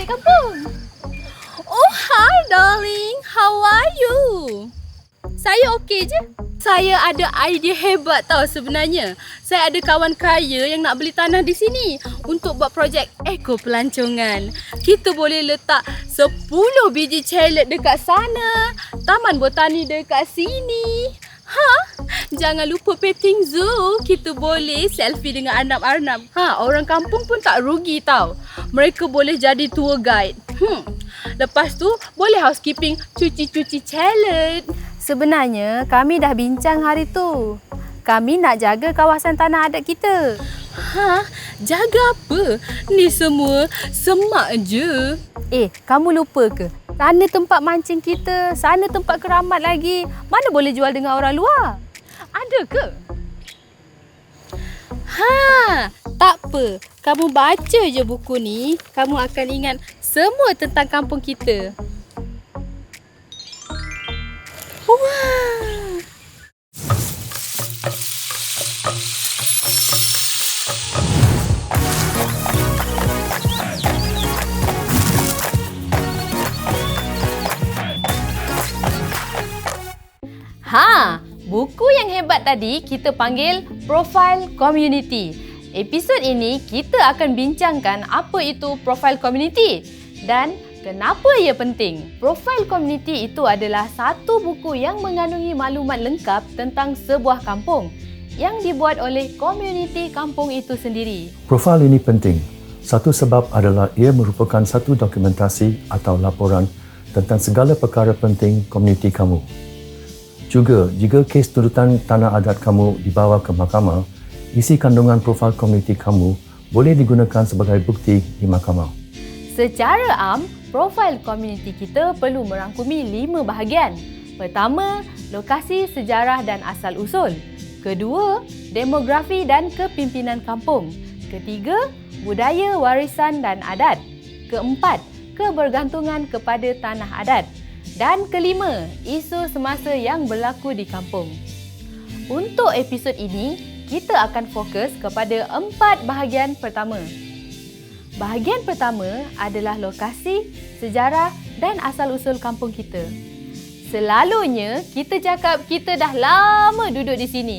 kampung. Oh, hi darling. How are you? Saya okey je. Saya ada idea hebat tau sebenarnya. Saya ada kawan kaya yang nak beli tanah di sini untuk buat projek eko pelancongan. Kita boleh letak 10 biji celet dekat sana, taman botani dekat sini. Jangan lupa petting zoo. Kita boleh selfie dengan arnab-arnab. Orang kampung pun tak rugi tau. Mereka boleh jadi tour guide. Lepas tu boleh housekeeping, cuci-cuci celet. Sebenarnya kami dah bincang hari tu. Kami nak jaga kawasan tanah adat kita. Jaga apa? Ni semua semak je. Kamu lupa ke? Sana tempat mancing kita, sana tempat keramat lagi. Mana boleh jual dengan orang luar? Ada ke? Tak apa. Kamu baca je buku ni, kamu akan ingat semua tentang kampung kita. Wah! Buku yang hebat tadi kita panggil Profile Community. Episod ini kita akan bincangkan apa itu Profile Community dan kenapa ia penting. Profile Community itu adalah satu buku yang mengandungi maklumat lengkap tentang sebuah kampung yang dibuat oleh komuniti kampung itu sendiri. Profil ini penting. Satu sebab adalah ia merupakan satu dokumentasi atau laporan tentang segala perkara penting komuniti kamu. Juga, jika kes tuntutan tanah adat kamu dibawa ke mahkamah, isi kandungan profil komuniti kamu boleh digunakan sebagai bukti di mahkamah. Secara am, profil komuniti kita perlu merangkumi 5 bahagian. Pertama, lokasi, sejarah dan asal-usul. Kedua, demografi dan kepimpinan kampung. Ketiga, budaya, warisan dan adat. Keempat, kebergantungan kepada tanah adat. Dan kelima, isu semasa yang berlaku di kampung. Untuk episod ini, kita akan fokus kepada 4 bahagian pertama. Bahagian pertama adalah lokasi, sejarah dan asal-usul kampung kita. Selalunya, kita cakap kita dah lama duduk di sini.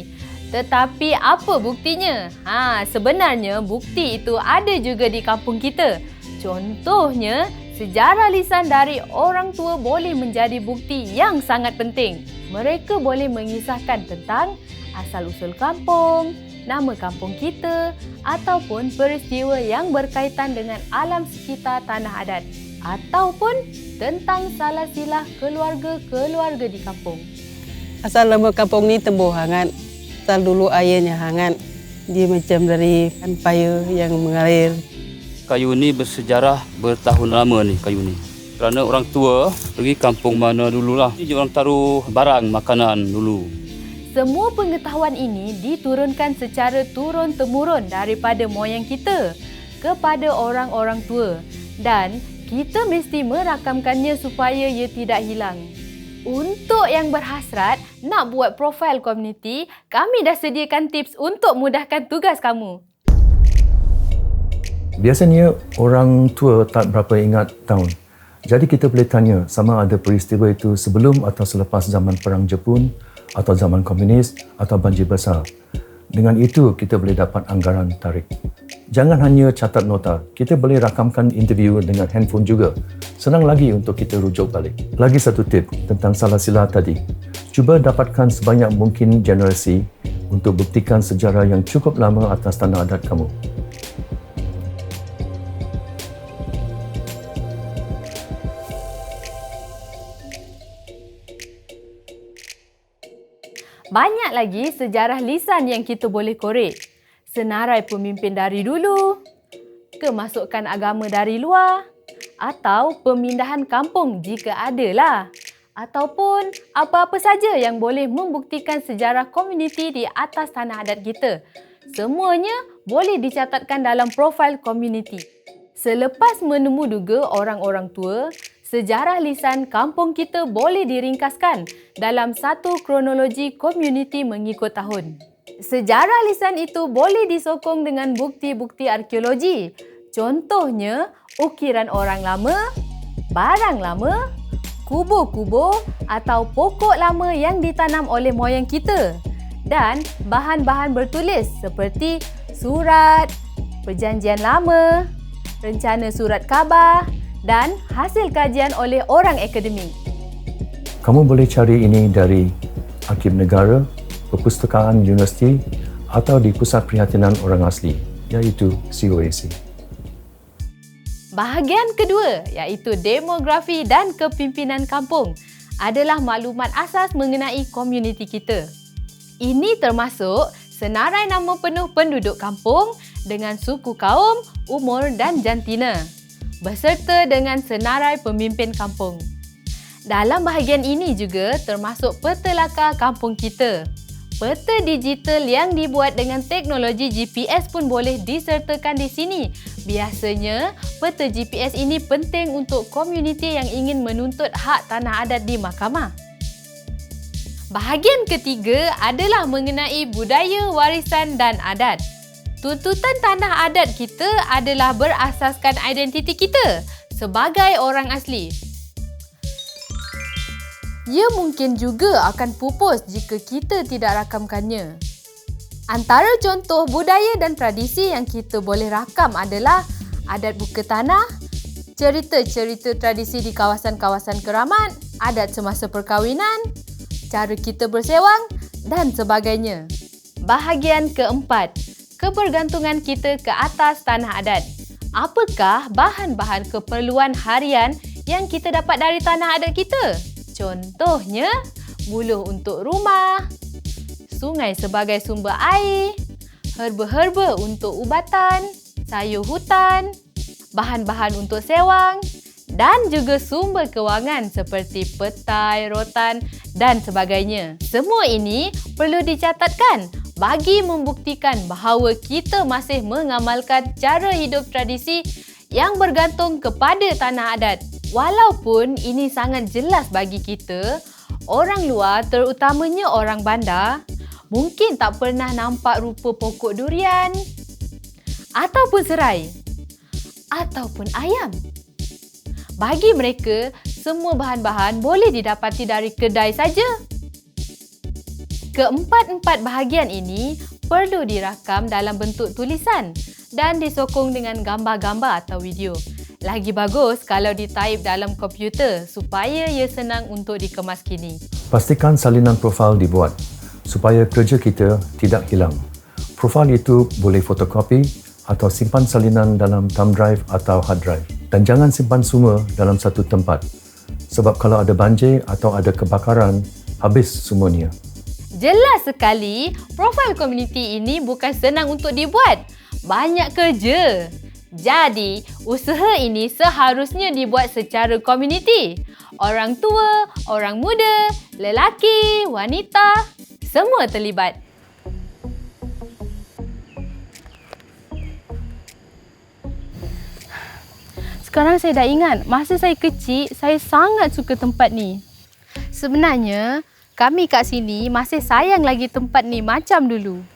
Tetapi apa buktinya? Sebenarnya bukti itu ada juga di kampung kita. Contohnya, sejarah lisan dari orang tua boleh menjadi bukti yang sangat penting. Mereka boleh mengisahkan tentang asal-usul kampung, nama kampung kita ataupun peristiwa yang berkaitan dengan alam sekitar tanah adat ataupun tentang salah silah keluarga-keluarga di kampung. Asal nama kampung ni Tembuh Hangat. Asal dulu airnya hangat. Dia macam dari payung yang mengalir. Kayu ni bersejarah bertahun lama ni kayu ni. Kerana orang tua pergi kampung mana dululah. Dia orang taruh barang makanan dulu. Semua pengetahuan ini diturunkan secara turun-temurun daripada moyang kita kepada orang-orang tua dan kita mesti merakamkannya supaya ia tidak hilang. Untuk yang berhasrat nak buat profil komuniti, kami dah sediakan tips untuk mudahkan tugas kamu. Biasanya orang tua tak berapa ingat tahun. Jadi kita boleh tanya sama ada peristiwa itu sebelum atau selepas zaman Perang Jepun atau zaman komunis atau banjir besar. Dengan itu kita boleh dapat anggaran tarik. Jangan hanya catat nota, kita boleh rakamkan interview dengan handphone juga. Senang lagi untuk kita rujuk balik. Lagi satu tip tentang salah silah tadi. Cuba dapatkan sebanyak mungkin generasi untuk buktikan sejarah yang cukup lama atas tanah adat kamu. Banyak lagi sejarah lisan yang kita boleh korek. Senarai pemimpin dari dulu, kemasukan agama dari luar, atau pemindahan kampung jika adalah. Ataupun apa-apa saja yang boleh membuktikan sejarah komuniti di atas tanah adat kita. Semuanya boleh dicatatkan dalam profil komuniti. Selepas menemu duga orang-orang tua, sejarah lisan kampung kita boleh diringkaskan dalam satu kronologi komuniti mengikut tahun. Sejarah lisan itu boleh disokong dengan bukti-bukti arkeologi. Contohnya, ukiran orang lama, barang lama, kubur-kubur atau pokok lama yang ditanam oleh moyang kita dan bahan-bahan bertulis seperti surat, perjanjian lama, rencana surat khabar dan hasil kajian oleh orang akademik. Kamu boleh cari ini dari Arsip Negara, Perpustakaan Universiti atau di Pusat Perhatian Orang Asli, iaitu COAC. Bahagian kedua iaitu demografi dan kepimpinan kampung adalah maklumat asas mengenai komuniti kita. Ini termasuk senarai nama penuh penduduk kampung dengan suku kaum, umur dan jantina beserta dengan senarai pemimpin kampung. Dalam bahagian ini juga termasuk peta lakar kampung kita. Peta digital yang dibuat dengan teknologi GPS pun boleh disertakan di sini. Biasanya, peta GPS ini penting untuk komuniti yang ingin menuntut hak tanah adat di mahkamah. Bahagian ketiga adalah mengenai budaya, warisan dan adat. Tuntutan tanah adat kita adalah berasaskan identiti kita sebagai orang asli. Ia mungkin juga akan pupus jika kita tidak rakamkannya. Antara contoh budaya dan tradisi yang kita boleh rakam adalah adat buka tanah, cerita-cerita tradisi di kawasan-kawasan keramat, adat semasa perkahwinan, cara kita bersewang dan sebagainya. Bahagian keempat, kebergantungan kita ke atas tanah adat. Apakah bahan-bahan keperluan harian yang kita dapat dari tanah adat kita? Contohnya, buluh untuk rumah, sungai sebagai sumber air, herba-herba untuk ubatan, sayur hutan, bahan-bahan untuk sewang dan juga sumber kewangan seperti petai, rotan dan sebagainya. Semua ini perlu dicatatkan bagi membuktikan bahawa kita masih mengamalkan cara hidup tradisi yang bergantung kepada tanah adat. Walaupun ini sangat jelas bagi kita, orang luar terutamanya orang bandar mungkin tak pernah nampak rupa pokok durian ataupun serai ataupun ayam. Bagi mereka, semua bahan-bahan boleh didapati dari kedai saja. Keempat-empat bahagian ini perlu dirakam dalam bentuk tulisan dan disokong dengan gambar-gambar atau video. Lagi bagus kalau ditaip dalam komputer supaya ia senang untuk dikemaskini. Pastikan salinan profil dibuat supaya kerja kita tidak hilang. Profil itu boleh fotokopi atau simpan salinan dalam thumb drive atau hard drive. Dan jangan simpan semua dalam satu tempat. Sebab kalau ada banjir atau ada kebakaran, habis semuanya. Jelas sekali, profil komuniti ini bukan senang untuk dibuat. Banyak kerja. Jadi, usaha ini seharusnya dibuat secara komuniti. Orang tua, orang muda, lelaki, wanita, semua terlibat. Sekarang saya dah ingat, masa saya kecil, saya sangat suka tempat ni. Sebenarnya, kami kat sini masih sayang lagi tempat ni macam dulu.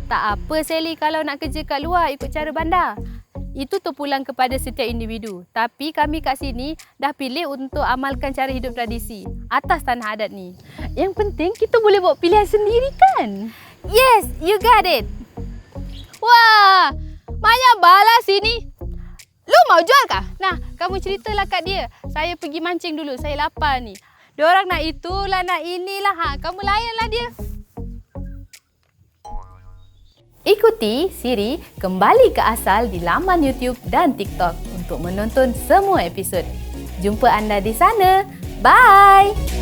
Tak apa Sally kalau nak kerja kat luar ikut cara bandar. Itu terpulang kepada setiap individu. Tapi kami kat sini dah pilih untuk amalkan cara hidup tradisi atas tanah adat ni. Yang penting kita boleh buat pilihan sendiri kan? Yes, you got it. Wah, banyak balas sini. Lu mau jual kah? Nah, kamu ceritalah kat dia. Saya pergi mancing dulu, saya lapar ni. Diorang nak itulah, nak inilah. Kamu layanlah dia. Ikuti Siri Kembali ke Asal di laman YouTube dan TikTok untuk menonton semua episod. Jumpa anda di sana. Bye!